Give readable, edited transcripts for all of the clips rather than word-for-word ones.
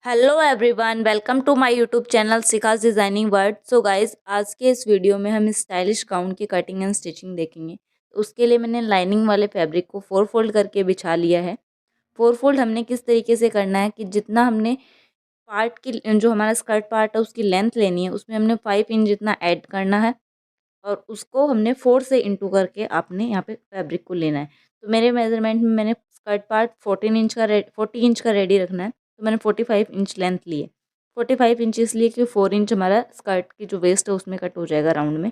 Hello everyone, welcome to my YouTube channel Shikha's designing world. So guys, आज के इस video में हम स्टाइलिश गाउन की कटिंग एंड स्टिचिंग देखेंगे। तो उसके लिए मैंने लाइनिंग वाले फैब्रिक को 4 फोल्ड करके बिछा लिया है। 4 फोल्ड हमने किस तरीके से करना है कि जितना हमने पार्ट की जो हमारा स्कर्ट पार्ट है उसकी लेंथ लेनी है, उसमें हमने 5 इंच जितना ऐड करना है और उसको हमने 4 से इंटू करके आपने यहाँ पे फैब्रिक को लेना है। तो मेरे मेजरमेंट में मैंने स्कर्ट पार्ट 40 इंच का रेडी रखना है, तो मैंने 45 इंच लेंथ ली है। 45 इंच इसलिए कि 4 इंच हमारा स्कर्ट की जो वेस्ट है उसमें कट हो जाएगा राउंड में।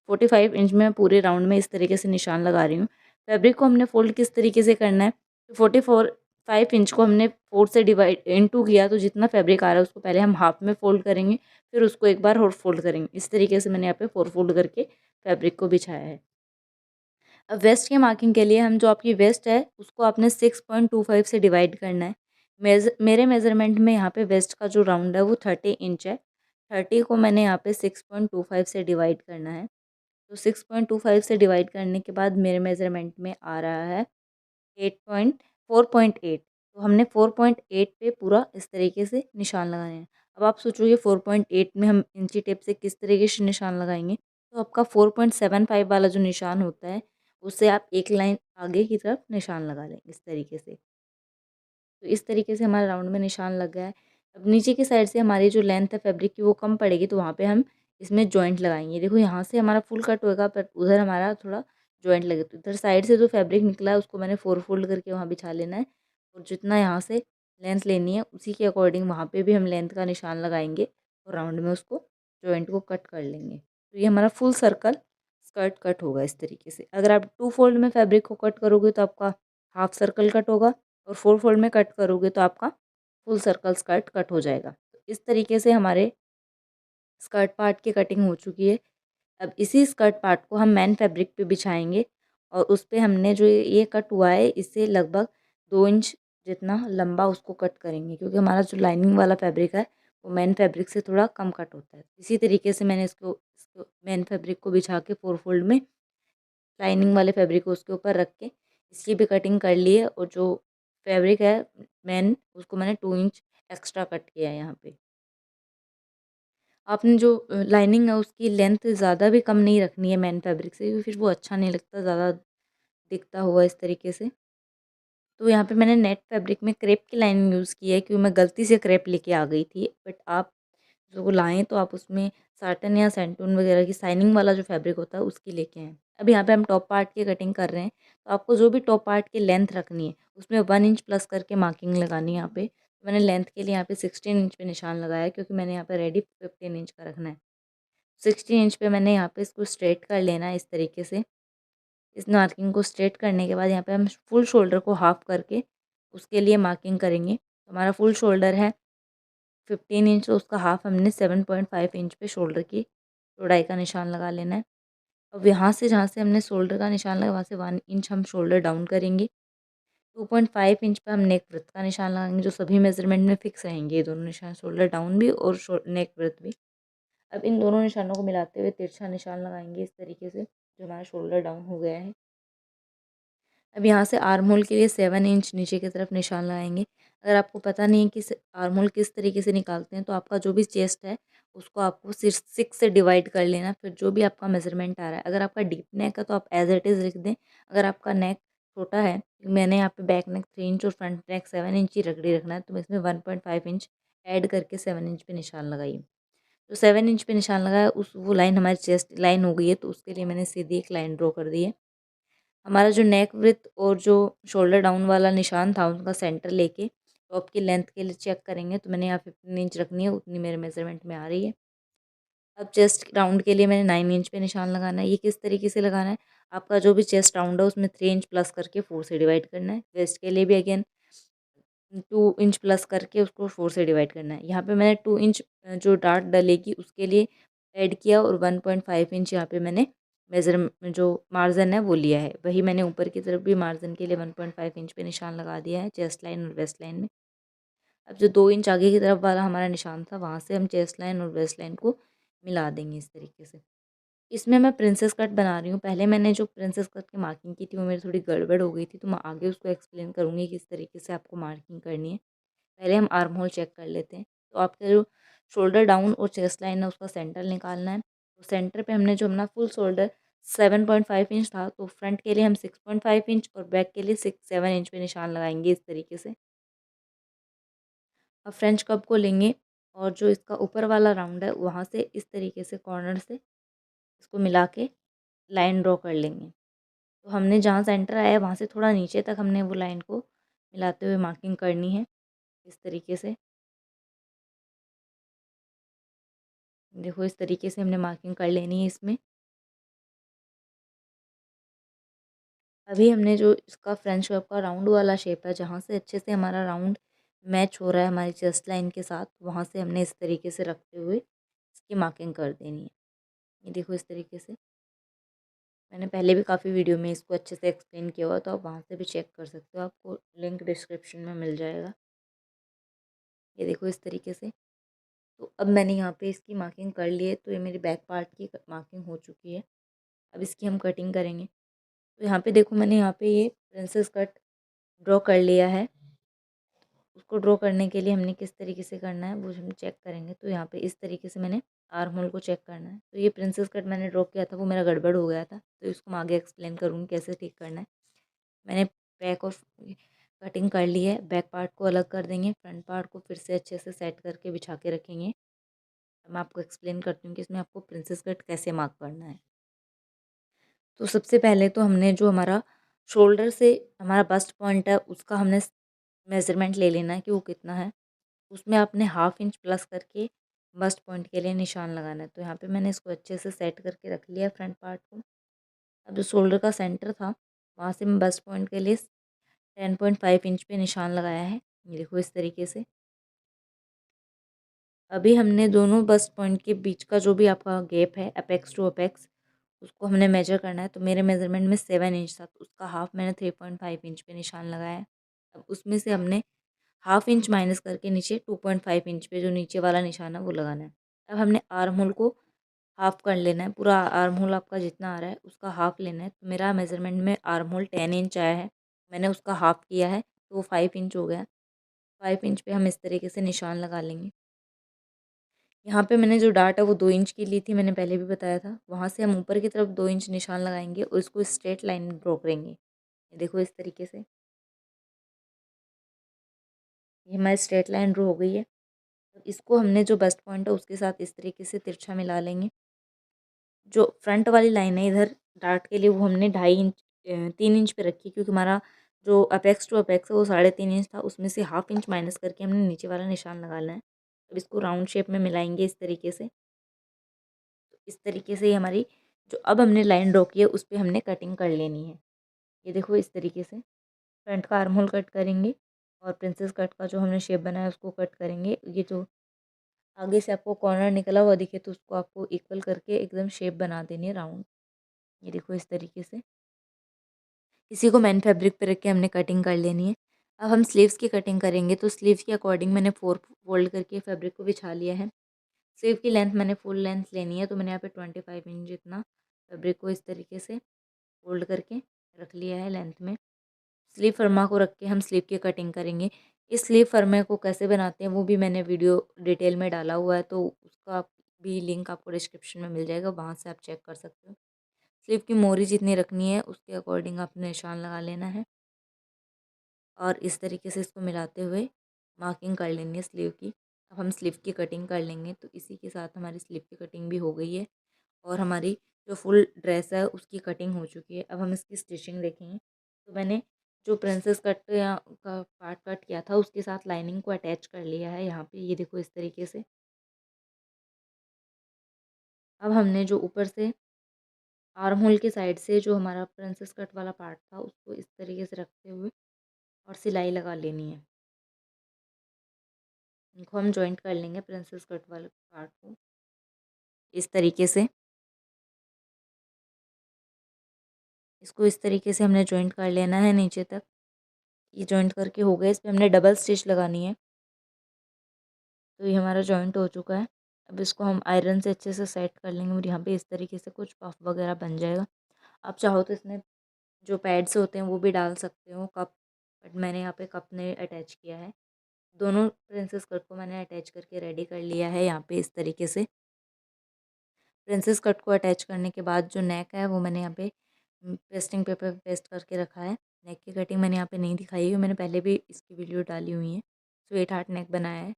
45 इंच में पूरे राउंड में इस तरीके से निशान लगा रही हूँ। फैब्रिक को हमने फोल्ड किस तरीके से करना है, तो 45 इंच को हमने 4 से डिवाइड इंटू किया, तो जितना फैब्रिक आ रहा है उसको पहले हम हाफ में फोल्ड करेंगे, फिर उसको एक बार और फोल्ड करेंगे। इस तरीके से मैंने यहाँ पे 4 फोल्ड करके फैब्रिक को बिछाया है। अब वेस्ट के मार्किंग के लिए हम जो आपकी वेस्ट है उसको आपने 6.25 से डिवाइड करना है। मेरे मेज़रमेंट में यहाँ पे वेस्ट का जो राउंड है वो 30 इंच है। 30 को मैंने यहाँ पे 6.25 से डिवाइड करना है। तो 6.25 से डिवाइड करने के बाद मेरे मेज़रमेंट में आ रहा है 4.8। तो हमने 4.8 पे पूरा इस तरीके से निशान लगाने हैं। अब आप सोचोगे 4.8 में हम इंची टेप से किस तरीके से निशान लगाएंगे, तो आपका 4.75 वाला जो निशान होता है उससे आप एक लाइन आगे की तरफ निशान लगा लें इस तरीके से। तो इस तरीके से हमारा राउंड में निशान लग गया है। अब नीचे की साइड से हमारी जो लेंथ है फैब्रिक की वो कम पड़ेगी, तो वहाँ पे हम इसमें जॉइंट लगाएंगे। देखो यहाँ से हमारा फुल कट होएगा पर उधर हमारा थोड़ा जॉइंट लगे, तो इधर साइड से जो फैब्रिक निकला है उसको मैंने 4 फोल्ड करके वहाँ बिछा लेना है और जितना यहाँ से लेंथ लेनी है उसी के अकॉर्डिंग वहाँ पे भी हम लेंथ का निशान लगाएंगे और राउंड में उसको जॉइंट को कट कर लेंगे। तो ये हमारा फुल सर्कल स्कर्ट कट होगा इस तरीके से। अगर आप 2 फोल्ड में फैब्रिक को कट करोगे तो आपका हाफ सर्कल कट होगा और 4 फोल्ड में कट करोगे तो आपका फुल सर्कल स्कर्ट कट हो जाएगा। तो इस तरीके से हमारे स्कर्ट पार्ट की कटिंग हो चुकी है। अब इसी स्कर्ट पार्ट को हम मेन फैब्रिक पे बिछाएंगे और उस पे हमने जो ये कट हुआ है इससे लगभग 2 इंच जितना लंबा उसको कट करेंगे, क्योंकि हमारा जो लाइनिंग वाला फैब्रिक है वो मेन फैब्रिक से थोड़ा कम कट होता है। इसी तरीके से मैंने इसको मेन फैब्रिक को बिछा के 4 फोल्ड में लाइनिंग वाले फैब्रिक को उसके ऊपर रख के इसकी भी कटिंग कर ली है और जो फैब्रिक है मेन उसको मैंने 2 इंच एक्स्ट्रा कट किया है यहाँ पे। आपने जो लाइनिंग है उसकी लेंथ ज़्यादा भी कम नहीं रखनी है मेन फैब्रिक से, क्योंकि फिर वो अच्छा नहीं लगता ज़्यादा दिखता हुआ इस तरीके से। तो यहाँ पे मैंने नेट फैब्रिक में क्रेप की लाइनिंग यूज़ की है, क्योंकि मैं गलती से क्रेप लेके आ गई थी। बट आप जो लाएँ तो आप उसमें साटन या सेंटून वगैरह की शाइनिंग वाला जो फैब्रिक होता है उसकी लेके आएँ। अब यहाँ पे हम टॉप पार्ट की कटिंग कर रहे हैं, तो आपको जो भी टॉप पार्ट की लेंथ रखनी है उसमें 1 इंच प्लस करके मार्किंग लगानी है यहाँ पे। तो मैंने लेंथ के लिए यहाँ पे 16 इंच पे निशान लगाया है, क्योंकि मैंने यहाँ पे रेडी 15 इंच का रखना है। 16 इंच पे मैंने यहाँ पे इसको स्ट्रेट कर लेना है इस तरीके से। इस मार्किंग को स्ट्रेट करने के बाद यहाँ पे हम फुल शोल्डर को हाफ करके उसके लिए मार्किंग करेंगे। तो हमारा फुल शोल्डर है 15 इंच, तो उसका हाफ हमने 7.5 इंच पे शोल्डर की चौड़ाई का निशान लगा लेना है। अब यहाँ से जहाँ से हमने शोल्डर का निशान लगा वहाँ से 1 इंच हम शोल्डर डाउन करेंगे। 2.5 इंच पे हम नेक ब्रेड्थ का निशान लगाएंगे, जो सभी मेजरमेंट में फिक्स रहेंगे ये दोनों निशान, शोल्डर डाउन भी और नेक ब्रेड्थ भी। अब इन दोनों निशानों को मिलाते हुए तिरछा निशान लगाएंगे इस तरीके से, जो हमारा शोल्डर डाउन हो गया है। अब यहाँ से आर्म होल के लिए 7 इंच नीचे की तरफ निशान लगाएंगे। अगर आपको पता नहीं है कि आर्म होल किस तरीके से निकालते हैं, तो आपका जो भी चेस्ट है उसको आपको 6 से डिवाइड कर लेना, फिर जो भी आपका मेजरमेंट आ रहा है। अगर आपका डीप नेक है तो आप एज इट इज़ लिख दें। अगर आपका नेक छोटा है, मैंने यहाँ पे बैक नेक 3 इंच और फ्रंट नेक 7 इंच ही रेडी रखना है, तो मैं इसमें 1.5 इंच ऐड करके 7 इंच पे निशान लगाई। तो 7 इंच पे निशान लगाया, उस वो लाइन हमारी चेस्ट लाइन हो गई है, तो उसके लिए मैंने सीधी एक लाइन ड्रॉ कर दी है। हमारा जो नेक विड्थ और जो शोल्डर डाउन वाला निशान था उनका सेंटर लेके टॉप की लेंथ के लिए चेक करेंगे, तो मैंने यहाँ 15 इंच रखनी है, उतनी मेरे मेजरमेंट में आ रही है। अब चेस्ट राउंड के लिए मैंने 9 इंच पे निशान लगाना है। ये किस तरीके से लगाना है, आपका जो भी चेस्ट राउंड है उसमें 3 इंच प्लस करके 4 से डिवाइड करना है। वेस्ट के लिए भी अगेन 2 इंच प्लस करके उसको 4 से डिवाइड करना है। यहाँ पे मैंने 2 इंच जो डार्ट डलेगी उसके लिए ऐड किया और 1.5 इंच यहाँ पे मैंने मेज़र जो मार्जिन है वो लिया है। वही मैंने ऊपर की तरफ भी मार्जिन के लिए 1.5 इंच पे निशान लगा दिया है चेस्ट लाइन और वेस्ट लाइन में। अब जो 2 इंच आगे की तरफ वाला हमारा निशान था वहाँ से हम चेस्ट लाइन और वेस्ट लाइन को मिला देंगे इस तरीके से। इसमें मैं प्रिंसेस कट बना रही हूँ। पहले मैंने जो प्रिंसेस कट की मार्किंग की थी वो मेरी थोड़ी गड़बड़ हो गई थी, तो मैं आगे उसको एक्सप्लेन करूँगी किस तरीके से आपको मार्किंग करनी है। पहले हम आर्म होल चेक कर लेते हैं। तो आपका जो शोल्डर डाउन और चेस्ट लाइन है उसका सेंटर निकालना है। तो सेंटर पे हमने जो अपना फुल शोल्डर 7.5 इंच था, तो फ्रंट के लिए हम 6.5 इंच और बैक के लिए 7 इंच पे निशान लगाएंगे इस तरीके से। अब फ्रेंच कर्व को लेंगे और जो इसका ऊपर वाला राउंड है वहाँ से इस तरीके से कॉर्नर से इसको मिला के लाइन ड्रॉ कर लेंगे। तो हमने जहाँ सेंटर आया वहाँ से थोड़ा नीचे तक हमने वो लाइन को मिलाते हुए मार्किंग करनी है इस तरीके से। देखो इस तरीके से हमने मार्किंग कर लेनी है इसमें। अभी हमने जो इसका फ्रेंच कर्व का राउंड वाला शेप है, जहाँ से अच्छे से हमारा राउंड मैच हो रहा है हमारी चेस्ट लाइन के साथ, वहाँ से हमने इस तरीके से रखते हुए इसकी मार्किंग कर देनी है। ये देखो इस तरीके से। मैंने पहले भी काफ़ी वीडियो में इसको अच्छे से एक्सप्लेन किया हुआ, तो आप वहाँ से भी चेक कर सकते हो, आपको लिंक डिस्क्रिप्शन में मिल जाएगा। ये देखो इस तरीके से। तो अब मैंने यहाँ पे इसकी मार्किंग कर ली है, तो ये मेरी बैक पार्ट की मार्किंग हो चुकी है। अब इसकी हम कटिंग करेंगे। तो यहाँ पे देखो मैंने यहाँ पे ये प्रिंसेस कट ड्रॉ कर लिया है। उसको ड्रॉ करने के लिए हमने किस तरीके से करना है वो हम चेक करेंगे। तो यहाँ पे इस तरीके से मैंने आर्म होल को चेक करना है। तो ये प्रिंसेस कट मैंने ड्रॉ किया था, वो मेरा गड़बड़ हो गया था, तो इसको मैं आगे एक्सप्लेन करूँगी कैसे ठीक करना है। मैंने बैक ऑफ कटिंग कर ली है। बैक पार्ट को अलग कर देंगे, फ्रंट पार्ट को फिर से अच्छे से सेट करके बिछा के रखेंगे। मैं आपको एक्सप्लेन करती हूँ कि इसमें आपको प्रिंसेस कट कैसे मार्क करना है। तो सबसे पहले तो हमने जो हमारा शोल्डर से हमारा बस्ट पॉइंट है उसका हमने मेज़रमेंट ले लेना है कि वो कितना है। उसमें आपने हाफ इंच प्लस करके बस्ट पॉइंट के लिए निशान लगाना है। तो यहाँ पे मैंने इसको अच्छे से सेट करके रख लिया फ्रंट पार्ट को। अब जो शोल्डर का सेंटर था वहाँ से मैं बस्ट पॉइंट के लिए 10.5 इंच पे निशान लगाया है। ये देखो इस तरीके से। अभी हमने दोनों बस्ट पॉइंट के बीच का जो भी आपका गैप है अपेक्स टू अपेक्स, उसको हमने मेजर करना है। तो मेरे मेजरमेंट में 7 इंच था, तो उसका हाफ मैंने 3.5 इंच पे निशान लगाया है। अब उसमें से हमने हाफ इंच माइनस करके नीचे 2.5 इंच पे जो नीचे वाला निशान है वो लगाना है। अब हमने आर्म होल को हाफ कर लेना है। पूरा आर्म होल आपका जितना आ रहा है उसका हाफ लेना है। तो मेरा मेजरमेंट में आर्म होल 10 इंच आया है, मैंने उसका हाफ किया है तो वो 5 इंच हो गया। 5 इंच पे हम इस तरीके से निशान लगा लेंगे। यहाँ पे मैंने जो डार्ट है वो 2 इंच की ली थी, मैंने पहले भी बताया था। वहाँ से हम ऊपर की तरफ 2 इंच निशान लगाएंगे और इसको स्ट्रेट लाइन ड्रॉ करेंगे। ये देखो इस तरीके से। ये हमारी स्ट्रेट लाइन ड्रॉ हो गई है। अब इसको हमने जो बेस्ट पॉइंट है उसके साथ इस तरीके से तिरछा मिला लेंगे। जो फ्रंट वाली लाइन है इधर डार्ट के लिए वो हमने 2.5 इंच 3 इंच पे रखी, क्योंकि हमारा जो अपेक्स टू अपेक्स है वो 3.5 इंच था, उसमें से हाफ इंच माइनस करके हमने नीचे वाला निशान लगाना है। अब इसको राउंड शेप में मिलाएंगे इस तरीके से। इस तरीके से ही हमारी जो अब हमने लाइन ड्रॉ की है उस पे हमने कटिंग कर लेनी है। ये देखो इस तरीके से फ्रंट का आर्म होल कट करेंगे और प्रिंसेस कट का जो हमने शेप बनाया उसको कट करेंगे। ये जो आगे से आपको कॉर्नर निकला हुआ दिखे तो उसको आपको इक्वल करके एकदम शेप बना देनी है राउंड। ये देखो इस तरीके से। इसी को मैन फैब्रिक पे रख के हमने कटिंग कर लेनी है। अब हम स्लीव्स की कटिंग करेंगे, तो स्लीव्स के अकॉर्डिंग मैंने 4 फोल्ड करके फैब्रिक को बिछा लिया है। स्लीव की लेंथ मैंने फुल लेंथ लेनी है, तो मैंने यहाँ पे 25 इंच जितना फैब्रिक को इस तरीके से फोल्ड करके रख लिया है लेंथ में। स्लीव फर्मा को रख के हम स्लीव की कटिंग करेंगे। इस स्लीव फर्मे को कैसे बनाते हैं वो भी मैंने वीडियो डिटेल में डाला हुआ है, तो उसका भी लिंक आपको डिस्क्रिप्शन में मिल जाएगा, वहाँ से आप चेक कर सकते हो। स्लीव की मोरी जितनी रखनी है उसके अकॉर्डिंग आपने निशान लगा लेना है और इस तरीके से इसको मिलाते हुए मार्किंग कर लेनी है स्लीव की। अब हम स्लीव की कटिंग कर लेंगे। तो इसी के साथ हमारी स्लीव की कटिंग भी हो गई है और हमारी जो फुल ड्रेस है उसकी कटिंग हो चुकी है। अब हम इसकी स्टिचिंग देखेंगे। तो मैंने जो प्रिंसेस कट या का पार्ट कट किया था उसके साथ लाइनिंग को अटैच कर लिया है यहाँ पे। ये देखो इस तरीके से। अब हमने जो ऊपर से आर्म होल के साइड से जो हमारा प्रिंसेस कट वाला पार्ट था उसको इस तरीके से रखते हुए और सिलाई लगा लेनी है। इनको हम जॉइंट कर लेंगे प्रिंसेस कट वाले पार्ट को इस तरीके से। इसको इस तरीके से हमने जॉइंट कर लेना है नीचे तक। ये जॉइंट करके हो गया। इस पे हमने डबल स्टिच लगानी है। तो ये हमारा जॉइंट हो चुका है। अब इसको हम आयरन से अच्छे से सेट कर लेंगे और यहाँ पे इस तरीके से कुछ पफ वगैरह बन जाएगा। आप चाहो तो इसमें जो पैड्स होते हैं वो भी डाल सकते हो, कप, बट मैंने यहाँ पे कप ने अटैच किया है। दोनों प्रिंसेस कट को मैंने अटैच करके रेडी कर लिया है यहाँ पे इस तरीके से। प्रिंसेस कट को अटैच करने के बाद जो नेक है वो मैंने यहाँ पे पेस्टिंग पेपर पे पेस्ट करके रखा है। नेक की कटिंग मैंने यहाँ पे नहीं दिखाई है, मैंने पहले भी इसकी वीडियो डाली हुई है। स्वीट हार्ट नेक बनाया है।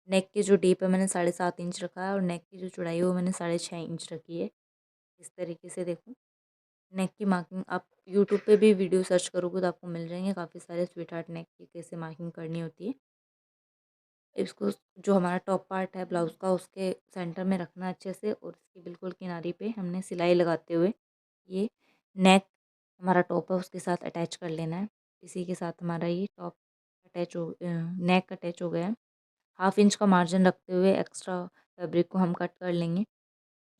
नेक की जो डीप है मैंने 7.5 इंच रखा है और नेक की जो चौड़ाई है वो मैंने 6.5 इंच रखी है। इस तरीके से देखो नेक की मार्किंग आप यूट्यूब पे भी वीडियो सर्च करोगे तो आपको मिल जाएंगे काफ़ी सारे स्वीट हार्ट नेक की कैसे मार्किंग करनी होती है। इसको जो हमारा टॉप पार्ट है ब्लाउज़ का उसके सेंटर में रखना अच्छे से और इसकी बिल्कुल किनारी पे हमने सिलाई लगाते हुए ये नेक हमारा टॉप है उसके साथ अटैच कर लेना है। इसी के साथ हमारा ये टॉप नेक अटैच हो गया है। 1/2 इंच का मार्जिन रखते हुए एक्स्ट्रा फैब्रिक को हम कट कर लेंगे।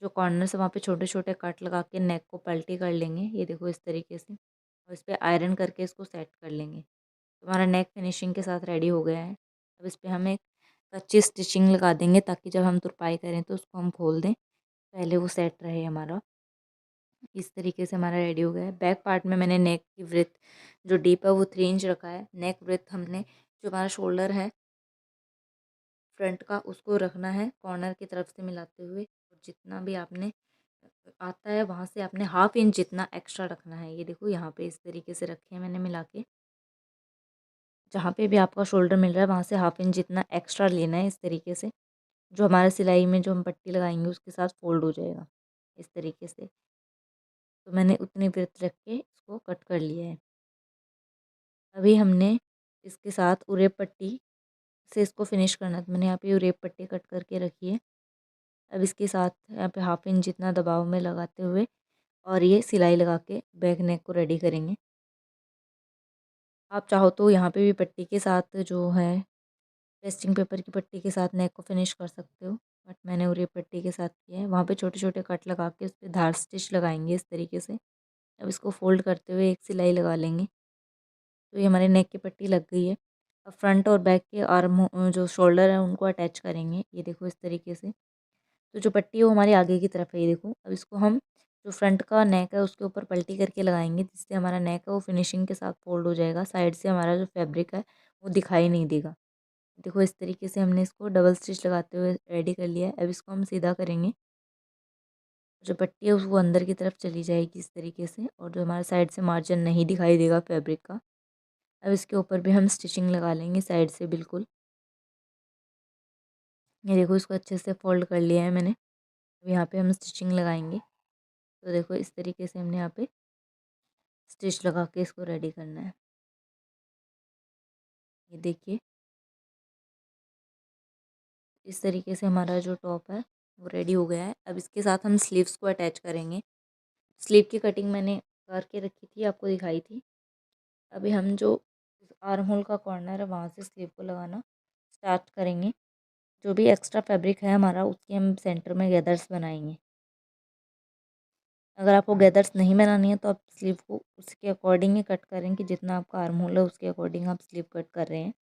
जो कॉर्नर से वहाँ पे छोटे छोटे कट लगा के नेक को पलटी कर लेंगे, ये देखो इस तरीके से, और इस पर आयरन करके इसको सेट कर लेंगे। तो हमारा नेक फिनिशिंग के साथ रेडी हो गया है। अब इस पर हम एक कच्ची स्टिचिंग लगा देंगे ताकि जब हम तुरपाई करें तो उसको हम खोल दें, पहले वो सेट रहे हमारा। इस तरीके से हमारा रेडी हो गया है। बैक पार्ट में मैंने नेक की ब्रेथ जो डीप है वो 3 इंच रखा है। नेक ब्रेथ हमने जो हमारा शोल्डर है फ्रंट का उसको रखना है कॉर्नर की तरफ से मिलाते हुए, और जितना भी आपने आता है वहाँ से आपने 1/2 इंच जितना एक्स्ट्रा रखना है। ये देखो यहाँ पे इस तरीके से रखे हैं मैंने मिला के। जहाँ पे भी आपका शोल्डर मिल रहा है वहाँ से 1/2 इंच जितना एक्स्ट्रा लेना है इस तरीके से, जो हमारे सिलाई में जो हम पट्टी लगाएंगे उसके साथ फोल्ड हो जाएगा इस तरीके से। तो मैंने उतनी ब्रेथ रख के इसको कट कर लिया है। अभी हमने इसके साथ उरेब पट्टी से इसको फिनिश करना है। तो मैंने यहाँ पे उरेब पट्टी कट करके रखी है। अब इसके साथ यहाँ पे 1/2 इंच जितना दबाव में लगाते हुए और ये सिलाई लगा के बैक नेक को रेडी करेंगे। आप चाहो तो यहाँ पे भी पट्टी के साथ जो है पेस्टिंग पेपर की पट्टी के साथ नेक को फिनिश कर सकते हो, बट मैंने उरेब पट्टी के साथ किया है। वहाँ पे छोटे छोटे कट लगा के उस पर धार स्टिच लगाएंगे इस तरीके से। अब इसको फोल्ड करते हुए एक सिलाई लगा लेंगे। तो ये हमारे नेक की पट्टी लग गई है। अब फ्रंट और बैक के आर्म जो शोल्डर है उनको अटैच करेंगे, ये देखो इस तरीके से। तो जो पट्टी है वो हमारी आगे की तरफ है, ये देखो। अब इसको हम जो फ्रंट का नेक है उसके ऊपर पलटी करके लगाएंगे, जिससे हमारा नेक है वो फिनिशिंग के साथ फोल्ड हो जाएगा। साइड से हमारा जो फैब्रिक है वो दिखाई नहीं देगा। देखो इस तरीके से हमने इसको डबल स्टिच लगाते हुए रेडी कर लिया है। अब इसको हम सीधा करेंगे। जो पट्टी है वो अंदर की तरफ चली जाएगी इस तरीके से, और जो हमारे साइड से मार्जिन नहीं दिखाई देगा फैब्रिक का। अब इसके ऊपर भी हम स्टिचिंग लगा लेंगे साइड से बिल्कुल। ये देखो इसको अच्छे से फोल्ड कर लिया है मैंने। अब यहाँ पे हम स्टिचिंग लगाएंगे। तो देखो इस तरीके से हमने यहाँ पे स्टिच लगा के इसको रेडी करना है। ये देखिए इस तरीके से हमारा जो टॉप है वो रेडी हो गया है। अब इसके साथ हम स्लीव्स को अटैच करेंगे। स्लीव की कटिंग मैंने करके रखी थी, आपको दिखाई थी। अभी हम जो आर्म होल का कॉर्नर है वहाँ से स्लीव को लगाना स्टार्ट करेंगे। जो भी एक्स्ट्रा फैब्रिक है हमारा उसके हम सेंटर में गैदर्स बनाएंगे। अगर आपको गैदर्स नहीं बनानी है तो आप स्लीव को उसके अकॉर्डिंग ही कट करें कि जितना आपका आर्म होल है उसके अकॉर्डिंग आप स्लीव कट कर रहे हैं।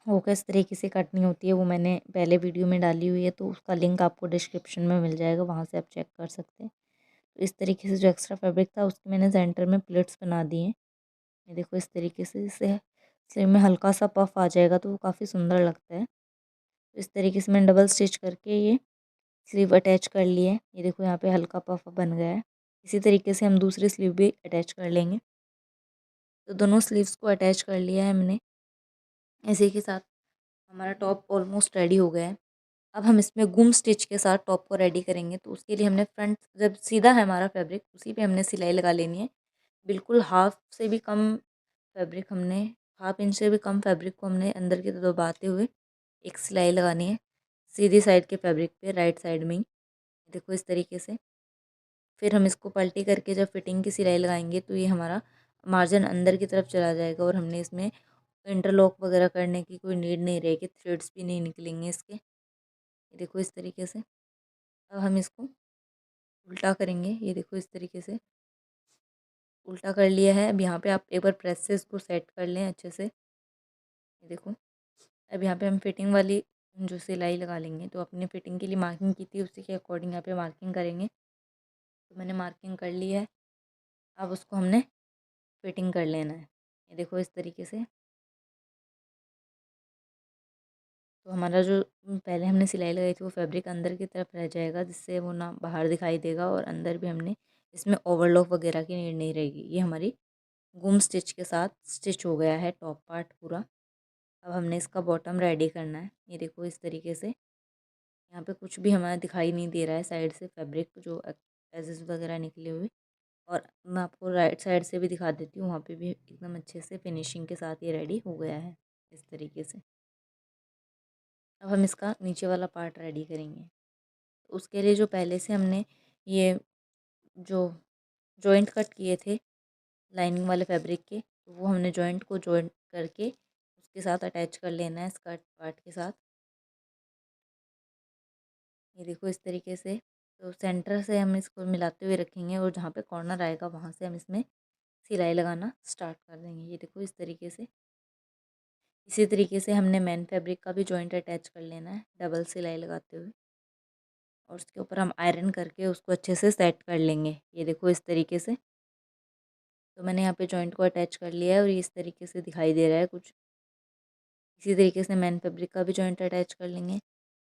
वो किस तरीके से कटनी होती है वो मैंने पहले वीडियो में डाली हुई है, तो उसका लिंक आपको डिस्क्रिप्शन में मिल जाएगा, वहाँ से आप चेक कर सकते हैं। तो इस तरीके से जो एक्स्ट्रा फैब्रिक था उसके मैंने सेंटर में प्लेट्स बना दिए हैं। ये देखो इस तरीके से, इससे स्लीव में हल्का सा पफ आ जाएगा तो वो काफ़ी सुंदर लगता है। तो इस तरीके से मैंने डबल स्टिच करके ये स्लीव अटैच कर लिए है। ये देखो यहाँ पे हल्का पफ बन गया है। इसी तरीके से हम दूसरी स्लीव भी अटैच कर लेंगे। तो दोनों स्लीव्स को अटैच कर लिया है हमने। इसी के साथ हमारा टॉप ऑलमोस्ट रेडी हो गया है। अब हम इसमें गुम स्टिच के साथ टॉप को रेडी करेंगे। तो उसके लिए हमने फ्रंट जब सीधा है हमारा फैब्रिक उसी पे हमने सिलाई लगा लेनी है। बिल्कुल हाफ से भी कम फैब्रिक हमने 1/2 इंच से भी कम फैब्रिक को हमने अंदर की तरफ दबाते हुए एक सिलाई लगानी है सीधी साइड के फैब्रिक पे, राइट साइड में ही। देखो इस तरीके से। फिर हम इसको पलटी करके जब फिटिंग की सिलाई लगाएंगे तो ये हमारा मार्जिन अंदर की तरफ चला जाएगा और हमने इसमें इंटरलॉक वगैरह करने की कोई नीड नहीं रहेगी, थ्रेड्स भी नहीं निकलेंगे इसके। ये देखो इस तरीके से। अब हम इसको उल्टा करेंगे। ये देखो इस तरीके से उल्टा कर लिया है। अब यहाँ पे आप एक बार प्रेस से इसको सेट कर लें अच्छे से। ये देखो अब यहाँ पे हम फिटिंग वाली जो सिलाई लगा लेंगे। तो अपने फिटिंग के लिए मार्किंग की थी उसी के अकॉर्डिंग यहाँ पे मार्किंग करेंगे। तो मैंने मार्किंग कर ली है। अब उसको हमने फिटिंग कर लेना है। ये देखो इस तरीके से। तो हमारा जो पहले हमने सिलाई लगाई थी वो फैब्रिक अंदर की तरफ रह जाएगा, जिससे वो ना बाहर दिखाई देगा, और अंदर भी हमने इसमें ओवरलॉक वगैरह की नीड नहीं रहेगी। ये हमारी गुम स्टिच के साथ स्टिच हो गया है टॉप पार्ट पूरा। अब हमने इसका बॉटम रेडी करना है। ये देखो इस तरीके से यहाँ पे कुछ भी हमारा दिखाई नहीं दे रहा है साइड से फैब्रिक जो एजेस वगैरह निकले हुए। और मैं आपको राइट साइड से भी दिखा देती हूँ, वहाँ पे भी एकदम अच्छे से फिनिशिंग के साथ ये रेडी हो गया है इस तरीके से। अब हम इसका नीचे वाला पार्ट रेडी करेंगे। तो उसके लिए जो पहले से हमने ये जो जॉइंट कट किए थे लाइनिंग वाले फैब्रिक के, तो वो हमने जॉइंट को जॉइंट करके उसके साथ अटैच कर लेना है स्कर्ट पार्ट के साथ। ये देखो इस तरीके से। तो सेंटर से हम इसको मिलाते हुए रखेंगे, और जहाँ पे कॉर्नर आएगा वहाँ से हम इसमें सिलाई लगाना स्टार्ट कर देंगे। ये देखो इस तरीके से। इसी तरीके से हमने मेन फैब्रिक का भी जॉइंट अटैच कर लेना है डबल सिलाई लगाते हुए, और उसके ऊपर हम आयरन करके उसको अच्छे से सेट कर लेंगे। ये देखो इस तरीके से। तो मैंने यहाँ पे जॉइंट को अटैच कर लिया है, और ये इस तरीके से दिखाई दे रहा है कुछ। इसी तरीके से मेन फैब्रिक का भी जॉइंट अटैच कर लेंगे।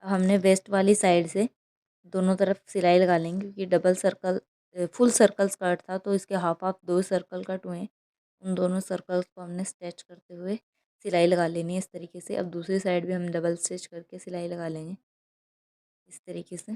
अब हमने वेस्ट वाली साइड से दोनों तरफ सिलाई लगा लेंगे, क्योंकि double circle full circle skirt था, तो इसके हाफ हाफ दो सर्कल कट हुए हैं। उन दोनों सर्कल्स को हमने स्टिच करते हुए सिलाई लगा लेनी है इस तरीके से। अब दूसरी साइड भी हम डबल स्टिच करके सिलाई लगा लेंगे इस तरीके से।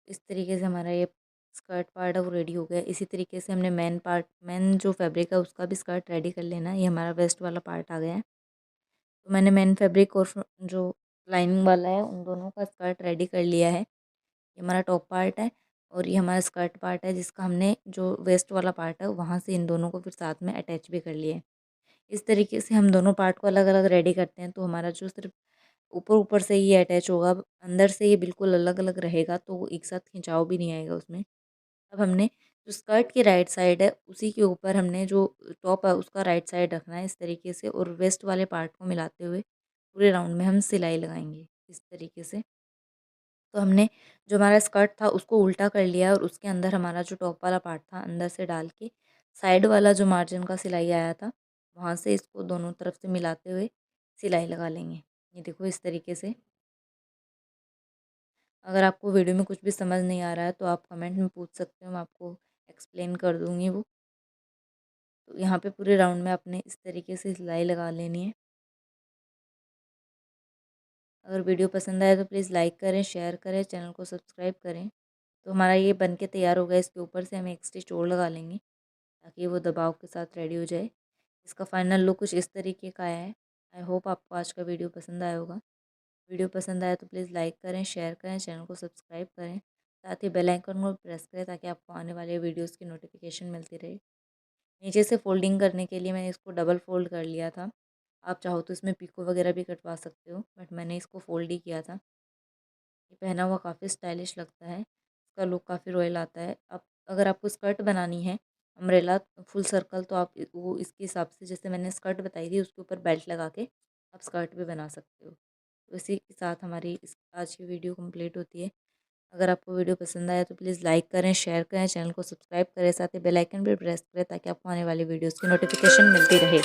इस तरीके से हमारा ये स्कर्ट पार्ट है वो रेडी हो गया। इसी तरीके से हमने मेन जो फैब्रिक है उसका भी स्कर्ट रेडी कर लेना है। ये हमारा वेस्ट वाला पार्ट आ गया है। तो मैंने मेन फैब्रिक और जो लाइनिंग वाला है उन दोनों का स्कर्ट रेडी कर लिया है। ये हमारा टॉप पार्ट है, और ये हमारा स्कर्ट पार्ट है, जिसका हमने जो वेस्ट वाला पार्ट है वहाँ से इन दोनों को फिर साथ में अटैच भी कर लिया है। इस तरीके से हम दोनों पार्ट को अलग अलग रेडी करते हैं, तो हमारा जो सिर्फ ऊपर ऊपर से ये अटैच होगा, अंदर से ये बिल्कुल अलग अलग रहेगा, तो वो एक साथ खिंचाव भी नहीं आएगा उसमें। अब हमने जो स्कर्ट की राइट साइड है उसी के ऊपर हमने जो टॉप है उसका राइट साइड रखना है इस तरीके से, और वेस्ट वाले पार्ट को मिलाते हुए पूरे राउंड में हम सिलाई लगाएंगे इस तरीके से। तो हमने जो हमारा स्कर्ट था उसको उल्टा कर लिया, और उसके अंदर हमारा जो टॉप वाला पार्ट था अंदर से डाल के साइड वाला जो मार्जिन का सिलाई आया था वहाँ से इसको दोनों तरफ से मिलाते हुए सिलाई लगा लेंगे। ये देखो इस तरीके से। अगर आपको वीडियो में कुछ भी समझ नहीं आ रहा है तो आप कमेंट में पूछ सकते हो, मैं आपको एक्सप्लेन कर दूँगी वो। तो यहाँ पे पूरे राउंड में आपने इस तरीके से सिलाई लगा लेनी है। अगर वीडियो पसंद आए तो प्लीज़ लाइक करें, शेयर करें, चैनल को सब्सक्राइब करें। तो हमारा ये बन के तैयार हो गया। इसके ऊपर से हम एक स्टिच और लगा लेंगे ताकि वो दबाव के साथ रेडी हो जाए। इसका फाइनल लुक कुछ इस तरीके का आया है। आई होप आपको आज का वीडियो पसंद आया होगा। वीडियो पसंद आया तो प्लीज़ लाइक करें, शेयर करें, चैनल को सब्सक्राइब करें, साथ ही बेल आइकन को प्रेस करें ताकि आपको आने वाले वीडियोज़ की नोटिफिकेशन मिलती रहे। नीचे से फोल्डिंग करने के लिए मैंने इसको डबल फोल्ड कर लिया था। आप चाहो तो इसमें पिको वगैरह भी कटवा सकते हो, बट मैंने इसको फोल्ड ही किया था। ये पहना हुआ काफ़ी स्टाइलिश लगता है, इसका लुक काफ़ी रॉयल आता है। अब अगर आपको स्कर्ट बनानी है अम्ब्रेला फुल सर्कल, तो आप वो इसके हिसाब से जैसे मैंने स्कर्ट बताई थी उसके ऊपर बेल्ट लगा के आप स्कर्ट भी बना सकते हो। तो इसी के साथ हमारी इस आज की वीडियो कंप्लीट होती है। अगर आपको वीडियो पसंद आया तो प्लीज़ लाइक करें, शेयर करें, चैनल को सब्सक्राइब करें, साथ ही बेल आइकन भी प्रेस करें ताकि आपको आने वाली वीडियोज़ की नोटिफिकेशन मिलती रहे।